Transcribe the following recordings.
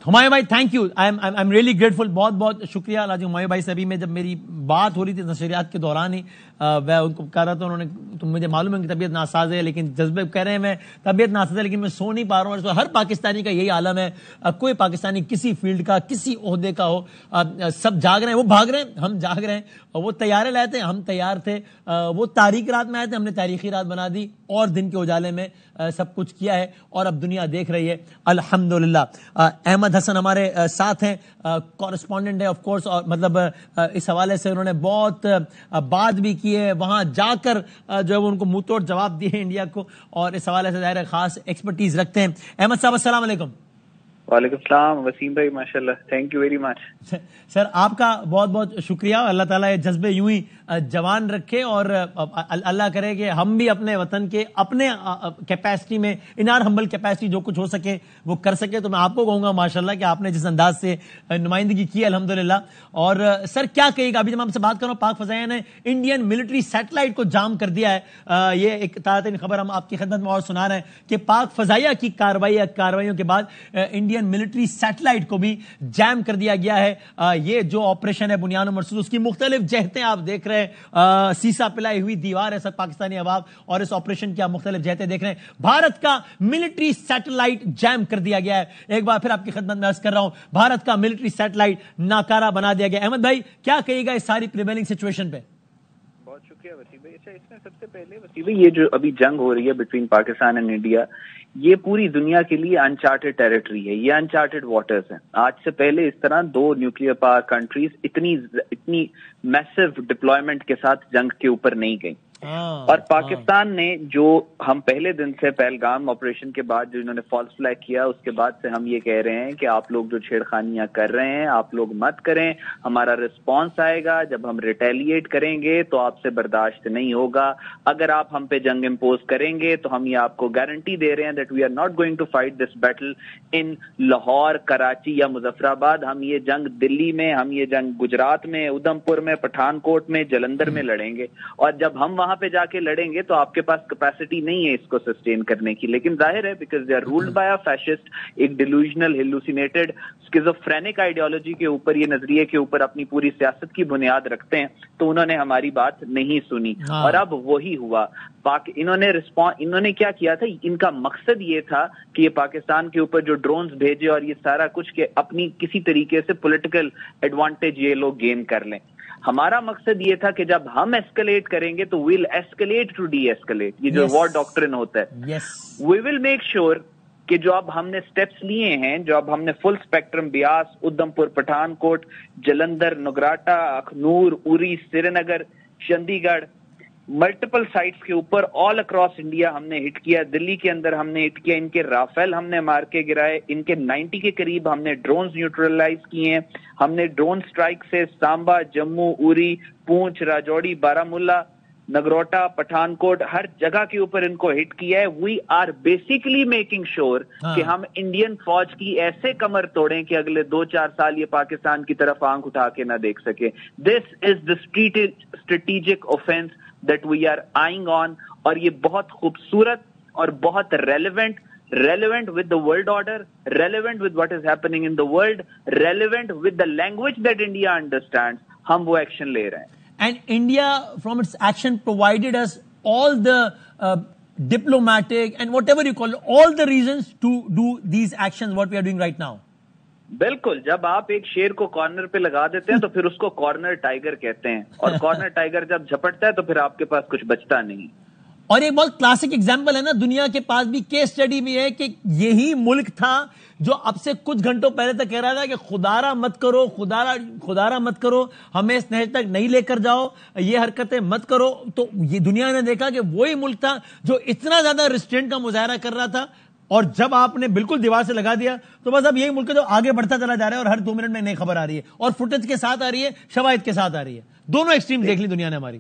ہمایوں بھائی thank you, I am really grateful, بہت بہت شکریہ. اللہ ہمایوں بھائی سے ابھی میں جب میری بات ہو رہی تھی نشریات کے دوران ہی میں ان کو کہہ رہا تھا, انہوں نے تو مجھے معلوم ہے کہ طبیعت ناساز ہے, لیکن جذبے کہہ رہے ہیں میں طبیعت ناساز ہے لیکن میں سو نہیں پا رہا ہوں. ہر پاکستانی کا یہی عالم ہے, کوئی پاکستانی کسی فیلڈ کا کسی عہدے کا ہو, سب جاگ رہے ہیں, وہ بھاگ رہے ہیں, ہم جاگ رہے ہیں. وہ تیارے لائے تھے, ہم تیار تھے, وہ تاریخی رات میں آئے تھے, ہم نے تاریخی رات بنا دی اور دن کے اجالے میں سب کچھ کیا ہے اور اب دنیا دیکھ رہی ہے الحمدللہ. احمد حسن ہمارے ساتھ ہیں, کورسپونڈنٹ ہے آف کورس, اور مطلب اس حوالے سے انہوں نے بہت بات بھی کی ہے, وہاں جا کر جو ہے وہ ان کو منہ توڑ جواب دیے انڈیا کو, اور اس حوالے سے ظاہر خاص ایکسپرٹیز رکھتے ہیں. احمد صاحب السلام علیکم. وعلیکم السلام وسیم بھائی, ماشاءاللہ, تھینک یو ویری مچ. سر آپ کا بہت بہت شکریہ, اللہ تعالیٰ یہ جذبے یوں ہی جوان رکھے اور اللہ کرے کہ ہم بھی اپنے وطن کے اپنے کیپیسٹی میں ان آر ہمبل کیپیسٹی جو کچھ ہو سکے وہ کر سکے. تو میں آپ کو کہوں گا ماشاءاللہ کہ آپ نے جس انداز سے نمائندگی کی الحمدللہ. اور سر کیا کہے گا, ابھی جب میں آپ سے بات کر رہا ہوں, پاک فضائیہ نے انڈین ملٹری سیٹلائٹ کو جام کر دیا ہے. یہ ایک تازہ ترین خبر ہم آپ کی خدمت میں اور سنا رہے ہیں کہ پاک فضائیہ کی کارروائیوں کے بعد انڈین ملٹری سیٹلائٹ کو بھی جام کر دیا گیا ہے. یہ جو آپریشن ہے بنیان و مرصود, اس کی مختلف جہتیں آپ دیکھ رہے ہیں, سیسا پلائی ہوئی دیوار ہے سب پاکستانی عوام, اور اس آپریشن کی آپ مختلف جہتیں دیکھ رہے ہیں. بھارت کا ملٹری سیٹلائٹ جام کر دیا گیا ہے. ایک بار پھر آپ کی خدمت میں عرض کر رہا ہوں, بھارت کا ملٹری سیٹلائٹ ناکارہ بنا دیا گیا. احمد بھائی کیا کہیے گا اس ساری پریویلنگ سچویشن پہ؟ بہت شکریہ وسیم بھائی. اچھا, اس میں سب سے پہلے وسیم بھائی یہ جو ابھی جنگ ہو رہی ہے بٹوین پاکستان اینڈ انڈیا, یہ پوری دنیا کے لیے انچارٹیڈ ٹیریٹری ہے, یہ انچارٹیڈ واٹرز ہیں. آج سے پہلے اس طرح دو نیوکلیئر پاور کنٹریز اتنی میسو ڈپلائمنٹ کے ساتھ جنگ کے اوپر نہیں گئی. اور پاکستان نے جو ہم پہلے دن سے پہلگام آپریشن کے بعد جو انہوں نے فالس فلیگ کیا, اس کے بعد سے ہم یہ کہہ رہے ہیں کہ آپ لوگ جو چھیڑخانیاں کر رہے ہیں آپ لوگ مت کریں, ہمارا رسپانس آئے گا, جب ہم ریٹیلیٹ کریں گے تو آپ سے برداشت نہیں ہوگا. اگر آپ ہم پہ جنگ امپوز کریں گے تو ہم یہ آپ کو گارنٹی دے رہے ہیں that we are not going to fight this battle in Lahore, Karachi یا مظفر آباد. ہم یہ جنگ دلی میں, ہم یہ جنگ گجرات میں, ادھم پور میں, پٹھان کوٹ میں, جلندر میں لڑیں گے. اور جب ہم وہاں پہ جا کے لڑیں گے تو آپ کے پاس کیپیسٹی نہیں ہے اس کو سسٹین کرنے کی. لیکن ظاہر ہے because they are ruled by a fascist, ایک ڈیلوژنل ہیلوسینیٹڈ اسکیزوفرینک آئیڈیالوجی کے اوپر, یہ نظریے کے اوپر اپنی پوری سیاست کی بنیاد رکھتے ہیں, تو انہوں نے ہماری بات نہیں سنی. اور اب وہی ہوا. انہوں نے کیا کیا تھا, ان کا مقصد یہ تھا کہ یہ پاکستان کے اوپر جو ڈرونز بھیجے اور یہ سارا کچھ کہ اپنی کسی طریقے سے پولیٹیکل ایڈوانٹیج یہ لوگ گین کر لیں. ہمارا مقصد یہ تھا کہ جب ہم ایسکلیٹ کریں گے تو we'll escalate to de-escalate, یہ جو وار ڈاکٹرن ہوتا ہے, وی ول میک شیور کہ جو اب ہم نے سٹیپس لیے ہیں, جو اب ہم نے فل اسپیکٹرم بیاس, ادھم پور, پٹھان کوٹ, جلندر, نگراٹا, اخنور, اری, سری نگر, چندی گڑھ, ملٹیپل سائٹس کے اوپر آل اکراس انڈیا ہم نے ہٹ کیا. دلی کے اندر ہم نے ہٹ کیا, ان کے رافیل ہم نے مار کے گرائے, ان کے 90 کے قریب ہم نے ڈرونز نیوٹرلائز کیے ہیں. ہم نے ڈرون سٹرائک سے سامبا, جموں, اوری, پونچھ, راجوڑی, بارامولہ, نگروٹا, پٹھان کوٹ, ہر جگہ کے اوپر ان کو ہٹ کیا ہے. We are basically making sure کہ ہم انڈین فوج کی ایسے کمر توڑیں کہ اگلے 2-4 سال یہ پاکستان کی طرف آنکھ اٹھا کے نہ دیکھ سکے. This is the strategic offensive that we are eyeing on, اور یہ بہت خوبصورت اور بہت relevant with the world order, relevant with what is happening in the world, relevant with the language that India understands. ہم وہ ایکشن لے رہے ہیں. And India from its action provided us all the diplomatic and whatever you call it, all the reasons to do these actions what we are doing right now. بالکل, جب آپ ایک شیر کو کارنر پہ لگا دیتے ہیں تو پھر اس کو کارنر ٹائیگر کہتے ہیں, اور کارنر ٹائیگر جب جھپٹتا ہے تو پھر آپ کے پاس کچھ بچتا نہیں. اور ایک بہت کلاسک ایگزامپل ہے نا, دنیا کے پاس بھی کیس اسٹڈی بھی ہے کہ یہی ملک تھا جو اب سے کچھ گھنٹوں پہلے تک کہہ رہا تھا کہ خدارا مت کرو, خدارا مت کرو, ہمیں اس نہج تک نہیں لے کر جاؤ, یہ حرکتیں مت کرو. تو یہ دنیا نے دیکھا کہ وہی ملک تھا جو اتنا زیادہ ریسٹرینٹ کا مظاہرہ کر رہا تھا, اور جب آپ نے بالکل دیوار سے لگا دیا تو بس اب یہی ملک جو آگے بڑھتا چلا جا رہا ہے, اور ہر 2 منٹ میں نئی خبر آ رہی ہے, اور فوٹیج کے ساتھ آ رہی ہے, شواہد کے ساتھ آ رہی ہے. دونوں ایکسٹریم دیکھ لی دنیا نے ہماری.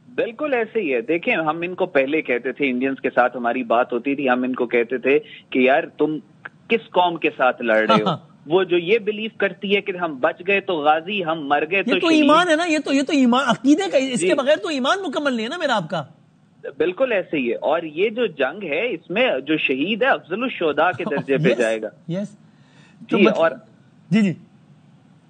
بالکل ایسے ہی ہے. دیکھیں, ہم ان کو پہلے کہتے تھے, انڈینز کے ساتھ ہماری بات ہوتی تھی, ہم ان کو کہتے تھے کہ یار تم کس قوم کے ساتھ لڑ رہے ہو. وہ جو یہ بلیو کرتی ہے کہ ہم بچ گئے تو غازی, ہم مر گئے تو ایمان ہے نا, یہ تو ایمان عقیدے کا, اس کے بغیر تو ایمان مکمل نہیں ہے نا میرا آپ کا. بالکل ایسے ہی ہے. اور یہ جو جنگ ہے اس میں جو شہید ہے افضل الشہداء کے درجے پہ جائے گا. یس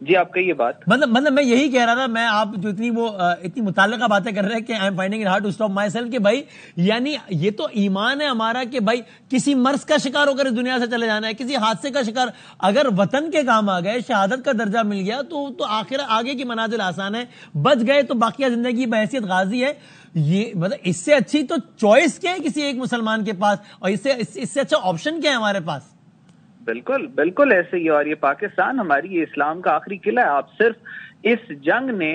جی آپ کہیے بات. مطلب میں یہی کہہ رہا تھا, میں آپ جو اتنی متعلقہ باتیں کر رہے ہیں کہ I am finding it hard to stop myself, کہ بھائی یعنی یہ تو ایمان ہے ہمارا کہ بھائی کسی مرض کا شکار ہو کر اس دنیا سے چلے جانا ہے, کسی حادثے کا شکار, اگر وطن کے کام آ گئے, شہادت کا درجہ مل گیا تو آخر آگے کی منازل آسان ہے, بچ گئے تو باقیہ زندگی بحیثیت غازی ہے. یہ مطلب اس سے اچھی تو چوائس کیا ہے کسی ایک مسلمان کے پاس, اور اس سے اچھا آپشن کیا ہے ہمارے پاس؟ بالکل بالکل ایسے ہی. اور یہ پاکستان ہماری, یہ اسلام کا آخری قلعہ ہے. آپ صرف اس جنگ نے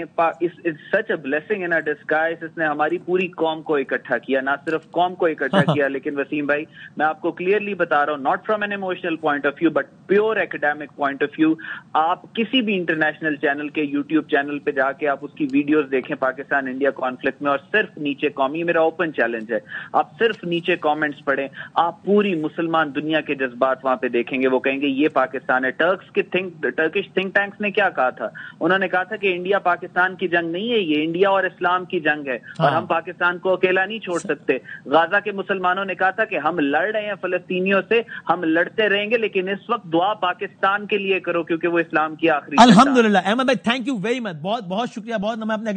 سچ a blessing in a disguise, اس نے ہماری پوری قوم کو اکٹھا کیا, نہ صرف قوم کو اکٹھا کیا لیکن وسیم بھائی میں آپ کو کلیئرلی بتا رہا ہوں, not from an emotional point of view but pure academic point of view, آپ کسی بھی انٹرنیشنل چینل کے یوٹیوب چینل پہ جا کے آپ اس کی ویڈیوز دیکھیں پاکستان انڈیا کانفلکٹ میں, اور صرف نیچے یہ میرا اوپن چیلنج ہے, آپ صرف نیچے کامنٹس پڑھیں, آپ پوری مسلمان دنیا کے جذبات وہاں پہ دیکھیں گے. وہ کہیں گے یہ پاکستان ہے. ٹرکش تھنک ٹینکس نے کیا کہا تھا, انہوں نے کہا تھا کہ انڈیا پاکستان کی جنگ نہیں ہے, یہ انڈیا اور اسلام کی جنگ ہے, اور ہم پاکستان کو اکیلا نہیں چھوڑ سکتے. غزہ کے مسلمانوں نے کہا تھا کہ ہم لڑ رہے ہیں فلسطینیوں سے, ہم لڑتے رہیں گے, لیکن اس وقت دعا پاکستان کے لیے کرو کیونکہ وہ اسلام کی آخری. الحمدللہ. احمد بھائی تھینک یو ویری مچ, بہت بہت شکریہ. بہت میں اپنے